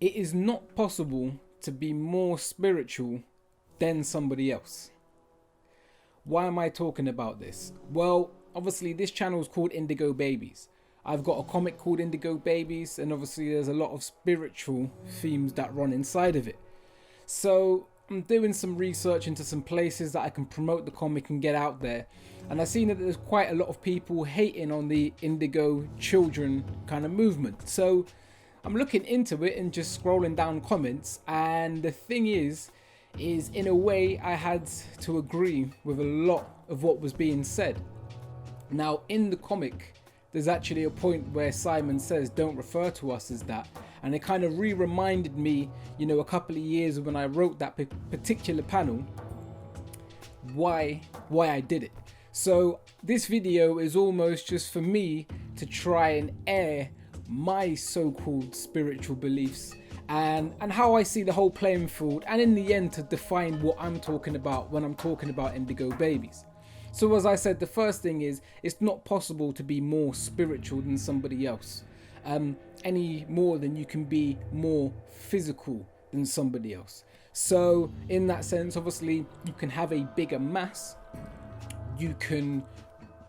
It is not possible to be more spiritual than somebody else. Why am I talking about this? Well, obviously this channel is called Indigo Babies. I've got a comic called Indigo Babies, and obviously there's a lot of spiritual themes that run inside of it. So I'm doing some research into some places that I can promote the comic and get out there. And I've seen that there's quite a lot of people hating on the Indigo children kind of movement. So I'm looking into it and just scrolling down comments. And the thing is in a way I had to agree with a lot of what was being said. Now in the comic, there's actually a point where Simon says, don't refer to us as that. And it kind of reminded me, you know, a couple of years when I wrote that particular panel, why I did it. So this video is almost just for me to try and air my so-called spiritual beliefs and how I see the whole playing field, and in the end to define what I'm talking about when I'm talking about Indigo Babies. So as I said, the first thing is, it's not possible to be more spiritual than somebody else, any more than you can be more physical than somebody else. So in that sense, obviously you can have a bigger mass, you can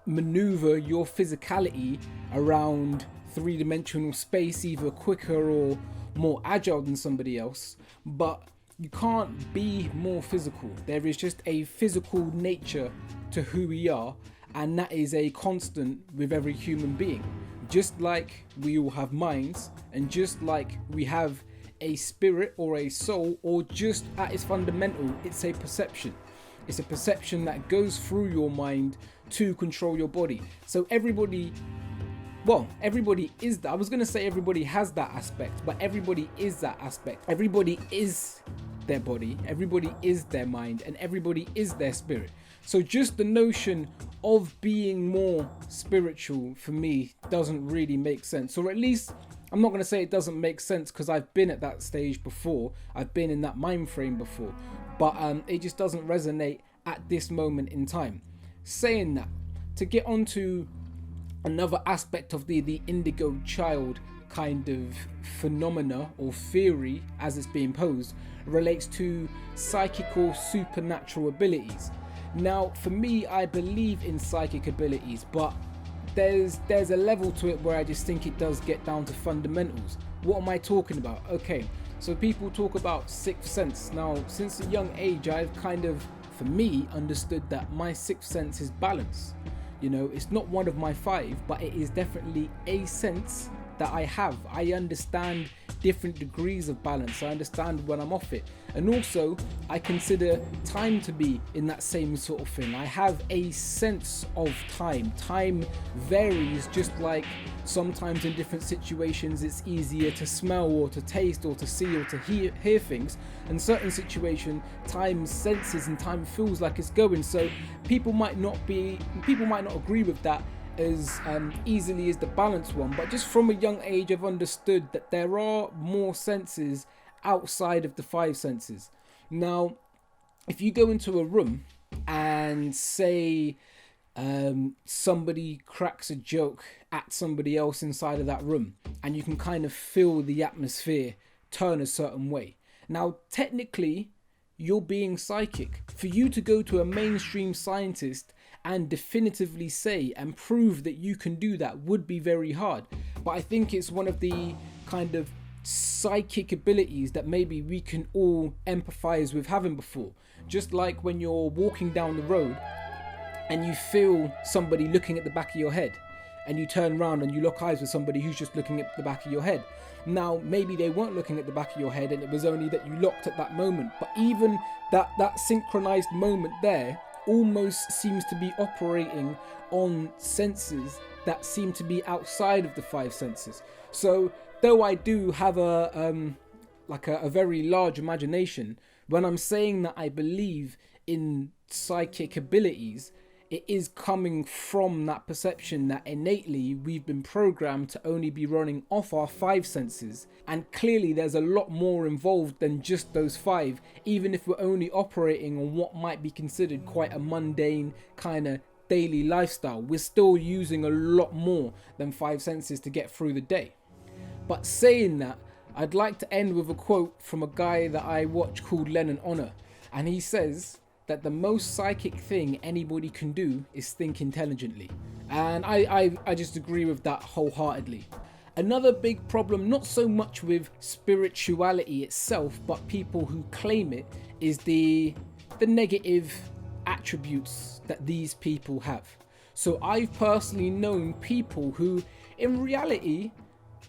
maneuver your physicality around three-dimensional space either quicker or more agile than somebody else, but you can't be more physical. There is just a physical nature to who we are, and that is a constant with every human being. Just like we all have minds, and just like we have a spirit or a soul, or just at its fundamental, it's a perception. It's a perception that goes through your mind to control your body. So everybody is that. I was going to say everybody has that aspect, but everybody is that aspect. Everybody is their body, everybody is their mind, and everybody is their spirit. So just the notion of being more spiritual for me doesn't really make sense. Or at least, I'm not going to say it doesn't make sense, because I've been at that stage before. I've been in that mind frame before. But it just doesn't resonate at this moment in time. Saying that, to get onto another aspect of the indigo child kind of phenomena or theory as it's being posed, relates to psychic or supernatural abilities. Now for me, I believe in psychic abilities, but there's a level to it where I just think it does get down to fundamentals. What am I talking about? Okay, so people talk about sixth sense. Now since a young age, I've kind of, for me, understood that my sixth sense is balance. You know, it's not one of my five, but it is definitely a sense that I have. I understand different degrees of balance. I understand when I'm off it. And also, I consider time to be in that same sort of thing. I have a sense of time. Time varies, just like sometimes in different situations it's easier to smell or to taste or to see or to hear things. In certain situations, time senses and time feels like it's going. So people might not agree with that as easily as the balance one, but just from a young age I've understood that there are more senses outside of the five senses. Now if you go into a room and say somebody cracks a joke at somebody else inside of that room, and you can kind of feel the atmosphere turn a certain way. Now technically you're being psychic. For you to go to a mainstream scientist and definitively say and prove that you can do that would be very hard. But I think it's one of the kind of psychic abilities that maybe we can all empathize with having before. Just like when you're walking down the road and you feel somebody looking at the back of your head, and you turn around and you lock eyes with somebody who's just looking at the back of your head. Now maybe they weren't looking at the back of your head and it was only that you locked at that moment, but even that synchronized moment there almost seems to be operating on senses that seem to be outside of the five senses. So though I do have a very large imagination, when I'm saying that I believe in psychic abilities, it is coming from that perception that innately we've been programmed to only be running off our five senses, and clearly there's a lot more involved than just those five, even if we're only operating on what might be considered quite a mundane kind of daily lifestyle. We're still using a lot more than five senses to get through the day. But saying that, I'd like to end with a quote from a guy that I watch called Lennon Honor. And he says that the most psychic thing anybody can do is think intelligently. And I just agree with that wholeheartedly. Another big problem, not so much with spirituality itself, but people who claim it, is the negative attributes that these people have. So I've personally known people who, in reality,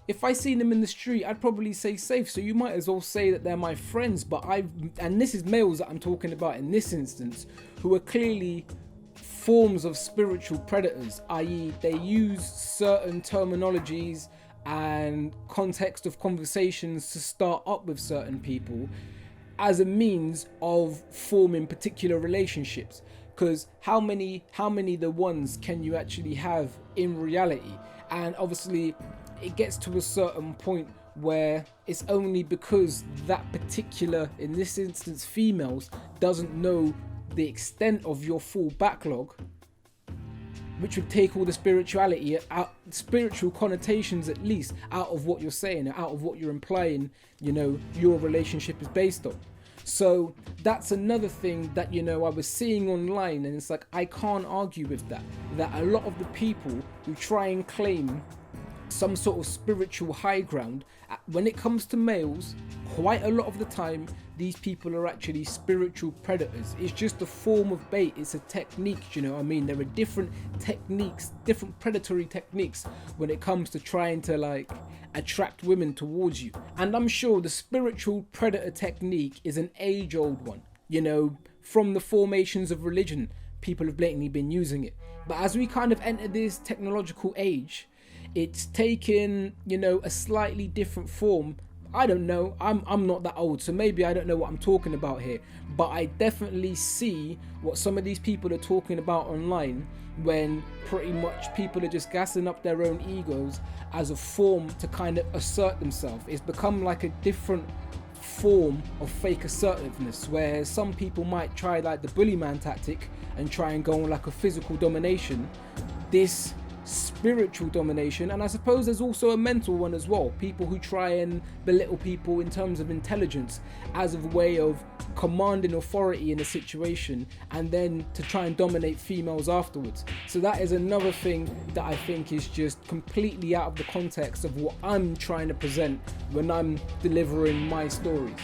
if I seen them in the street, I'd probably say safe. So you might as well say that they're my friends. But and this is males that I'm talking about in this instance, who are clearly forms of spiritual predators, i.e. they use certain terminologies and context of conversations to start up with certain people as a means of forming particular relationships. Because how many the ones can you actually have in reality? And obviously it gets to a certain point where it's only because that particular, in this instance females, doesn't know the extent of your full backlog, which would take all the spirituality out, spiritual connotations at least, out of what you're saying, out of what you're implying, your relationship is based on. So that's another thing that, I was seeing online, and it's like, I can't argue with that a lot of the people who try and claim some sort of spiritual high ground, when it comes to males, quite a lot of the time these people are actually spiritual predators. It's just a form of bait, it's a technique, there are different techniques, different predatory techniques when it comes to trying to attract women towards you. And I'm sure the spiritual predator technique is an age-old one, from the formations of religion, people have blatantly been using it. But as we kind of enter this technological age, it's taken, a slightly different form. I don't know, I'm not that old, so maybe I don't know what I'm talking about here, but I definitely see what some of these people are talking about online, when pretty much people are just gassing up their own egos as a form to kind of assert themselves. It's become like a different form of fake assertiveness, where some people might try the bully man tactic and try and go on a physical domination. This spiritual domination, and I suppose there's also a mental one as well, people who try and belittle people in terms of intelligence as a way of commanding authority in a situation, and then to try and dominate females afterwards. So that is another thing that I think is just completely out of the context of what I'm trying to present when I'm delivering my stories.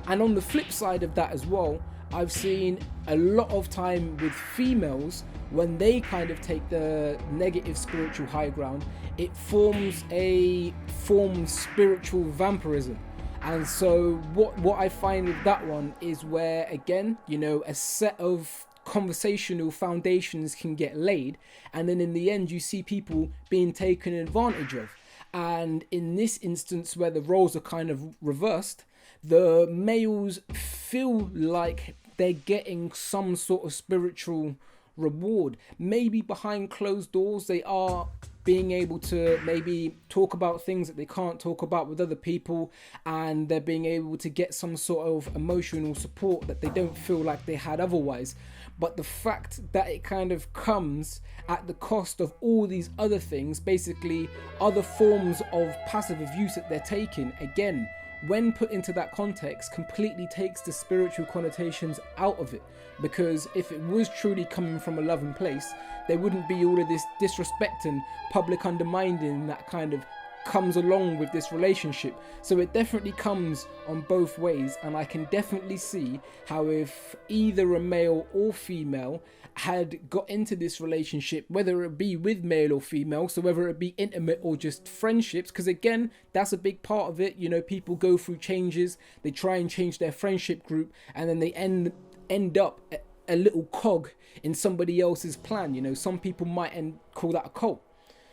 And on the flip side of that as well, I've seen a lot of time with females, when they kind of take the negative spiritual high ground, it forms a form of spiritual vampirism. And so what I find with that one is where, again, a set of conversational foundations can get laid, and then in the end you see people being taken advantage of. And in this instance, where the roles are kind of reversed, the males feel like they're getting some sort of spiritual reward. Maybe behind closed doors they are being able to maybe talk about things that they can't talk about with other people, and they're being able to get some sort of emotional support that they don't feel like they had otherwise. But the fact that it kind of comes at the cost of all these other things, basically other forms of passive abuse that they're taking, again, when put into that context, completely takes the spiritual connotations out of it. Because if it was truly coming from a loving place, there wouldn't be all of this disrespect and public undermining that kind of comes along with this relationship. So it definitely comes on both ways, and I can definitely see how if either a male or female had got into this relationship, whether it be with male or female, so whether it be intimate or just friendships, because again, that's a big part of it. People go through changes, they try and change their friendship group, and then they end up a little cog in somebody else's plan. Some people might call that a cult.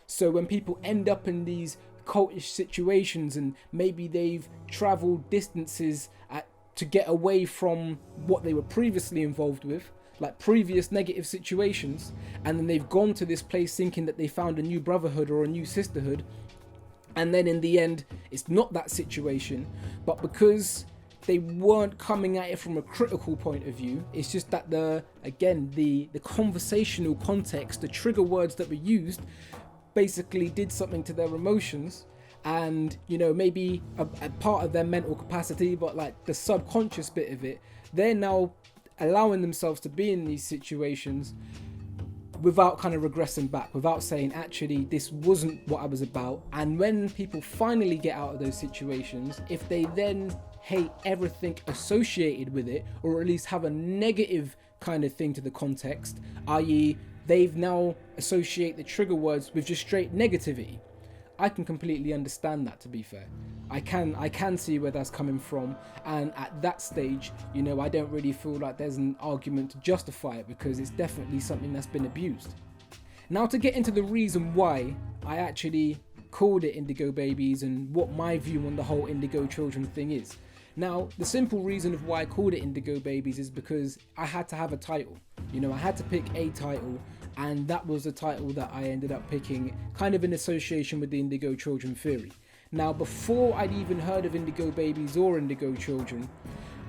So when people end up in these cultish situations, and maybe they've traveled distances to get away from what they were previously involved with, like previous negative situations, and then they've gone to this place thinking that they found a new brotherhood or a new sisterhood, and then in the end it's not that situation. But because they weren't coming at it from a critical point of view, it's just that the conversational context, the trigger words that were used basically did something to their emotions, and maybe a part of their mental capacity, but like the subconscious bit of it, they're now allowing themselves to be in these situations without kind of regressing back, without saying, actually, this wasn't what I was about. And when people finally get out of those situations, if they then hate everything associated with it, or at least have a negative kind of thing to the context, i.e. they've now associate the trigger words with just straight negativity, I can completely understand that, to be fair. I can see where that's coming from, and at that stage, I don't really feel like there's an argument to justify it, because it's definitely something that's been abused. Now, to get into the reason why I actually called it Indigo Babies and what my view on the whole Indigo Children thing is. Now, the simple reason of why I called it Indigo Babies is because I had to have a title. I had to pick a title, and that was the title that I ended up picking, kind of in association with the Indigo Children theory. Now, before I'd even heard of Indigo Babies or Indigo Children,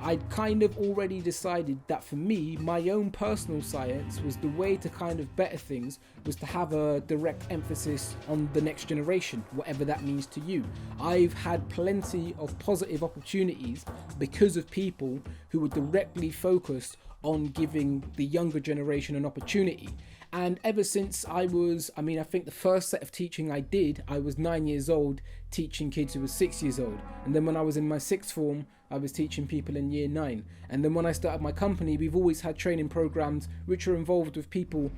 I'd kind of already decided that for me, my own personal science was the way to kind of better things, was to have a direct emphasis on the next generation, whatever that means to you. I've had plenty of positive opportunities because of people who were directly focused on giving the younger generation an opportunity. And ever since I think the first set of teaching I did, I was 9 years old, teaching kids who were 6 years old. And then when I was in my sixth form, I was teaching people in year 9. And then when I started my company, we've always had training programs which are involved with people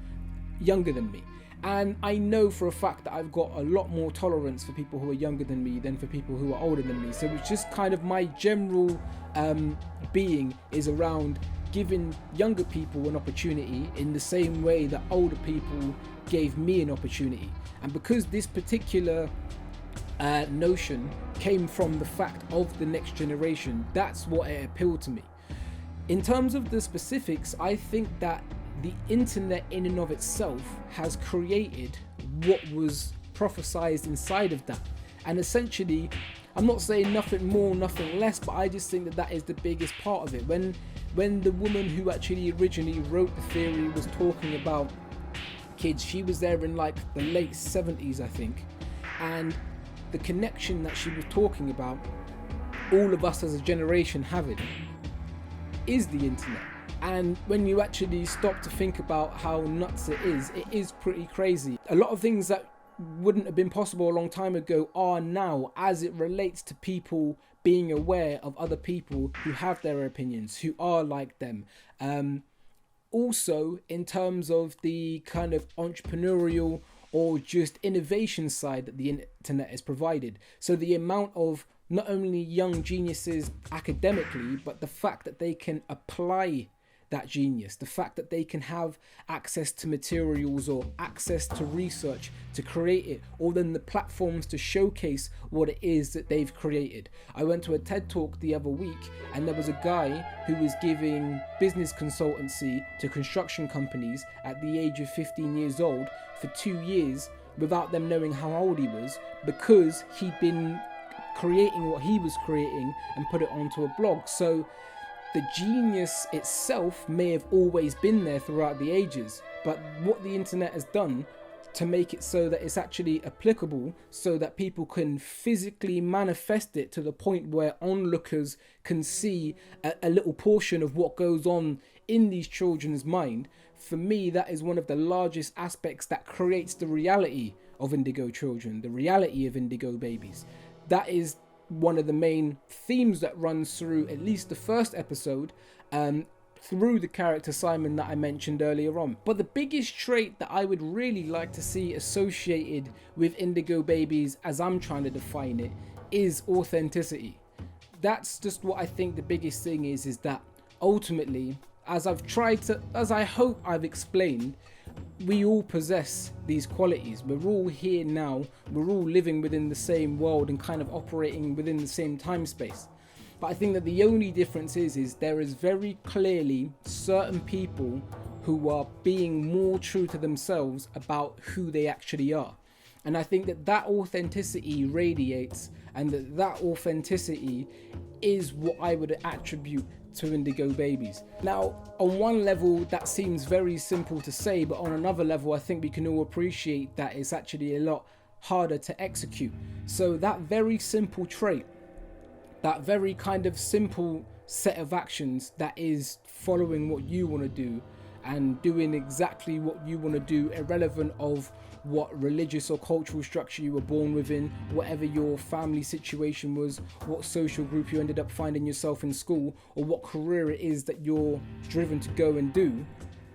younger than me. And I know for a fact that I've got a lot more tolerance for people who are younger than me than for people who are older than me. So it's just kind of my general being is around giving younger people an opportunity in the same way that older people gave me an opportunity. And because this particular notion came from the fact of the next generation, that's what it appealed to me. In terms of the specifics, I think that the internet in and of itself has created what was prophesized inside of that. And essentially, I'm not saying nothing more, nothing less, but I just think that that is the biggest part of it. When the woman who actually originally wrote the theory was talking about kids, she was there in like the late 70s, I think. And the connection that she was talking about, all of us as a generation have it, is the internet. And when you actually stop to think about how nuts it is pretty crazy. A lot of things that wouldn't have been possible a long time ago are now, as it relates to people being aware of other people who have their opinions, who are like them. Also, in terms of the kind of entrepreneurial or just innovation side that the internet has provided. So the amount of not only young geniuses academically, but the fact that they can apply that genius, the fact that they can have access to materials or access to research to create it, or then the platforms to showcase what it is that they've created. I went to a TED Talk the other week, and there was a guy who was giving business consultancy to construction companies at the age of 15 years old for 2 years without them knowing how old he was, because he'd been creating what he was creating and put it onto a blog. So the genius itself may have always been there throughout the ages, but what the internet has done to make it so that it's actually applicable, so that people can physically manifest it to the point where onlookers can see a little portion of what goes on in these children's mind. For me, that is one of the largest aspects that creates the reality of Indigo Children, the reality of Indigo Babies. That is one of the main themes that runs through at least the first episode, through the character Simon that I mentioned earlier on. But the biggest trait that I would really like to see associated with Indigo Babies, as I'm trying to define it, is authenticity. That's just what I think the biggest thing is that ultimately, as I hope I've explained, we all possess these qualities. We're all here now. We're all living within the same world and kind of operating within the same time space. But I think that the only difference is there is very clearly certain people who are being more true to themselves about who they actually are. And I think that that authenticity radiates, and that authenticity is what I would attribute to Indigo Babies. Now, on one level, that seems very simple to say, but on another level, I think we can all appreciate that it's actually a lot harder to execute. So that very simple trait, that very kind of simple set of actions, that is following what you want to do and doing exactly what you want to do, irrelevant of what religious or cultural structure you were born within, whatever your family situation was, what social group you ended up finding yourself in school, or what career it is that you're driven to go and do.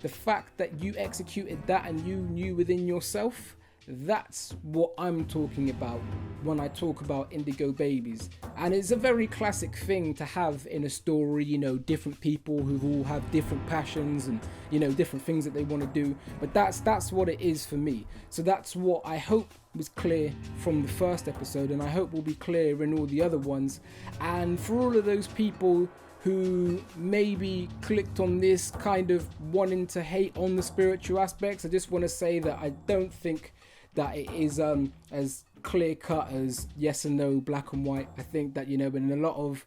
The fact that you executed that and you knew within yourself, that's what I'm talking about when I talk about Indigo Babies. And it's a very classic thing to have in a story, you know, different people who all have different passions and, you know, different things that they want to do. But that's what it is for me. So that's what I hope was clear from the first episode, and I hope will be clear in all the other ones. And for all of those people who maybe clicked on this kind of wanting to hate on the spiritual aspects, I just want to say that I don't think that it is as clear cut as yes and no, black and white. I think that, you know, in a lot of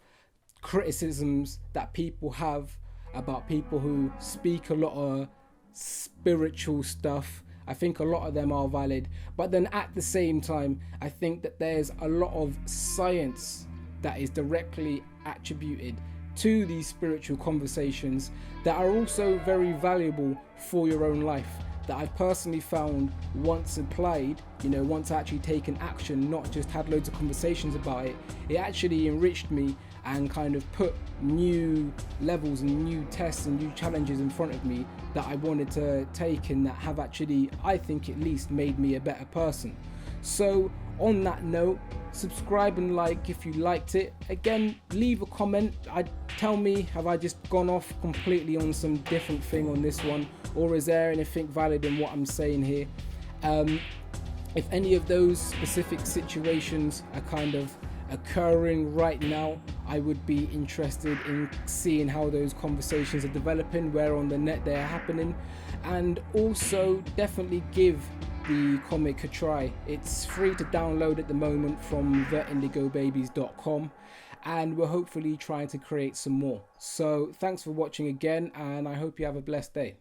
criticisms that people have about people who speak a lot of spiritual stuff, I think a lot of them are valid. But then at the same time, I think that there's a lot of science that is directly attributed to these spiritual conversations that are also very valuable for your own life, that I've personally found once applied, you know, once actually taken action, not just had loads of conversations about it, it actually enriched me and kind of put new levels and new tests and new challenges in front of me that I wanted to take, and that have actually, I think at least, made me a better person. So on that note, subscribe and like if you liked it. Again, leave a comment. Tell me, have I just gone off completely on some different thing on this one, or is there anything valid in what I'm saying here? If any of those specific situations are kind of occurring right now, I would be interested in seeing how those conversations are developing, where on the net they're happening, and also definitely give the comic a try. It's free to download at the moment from theindigobabies.com, and we're hopefully trying to create some more. So thanks for watching again, and I hope you have a blessed day.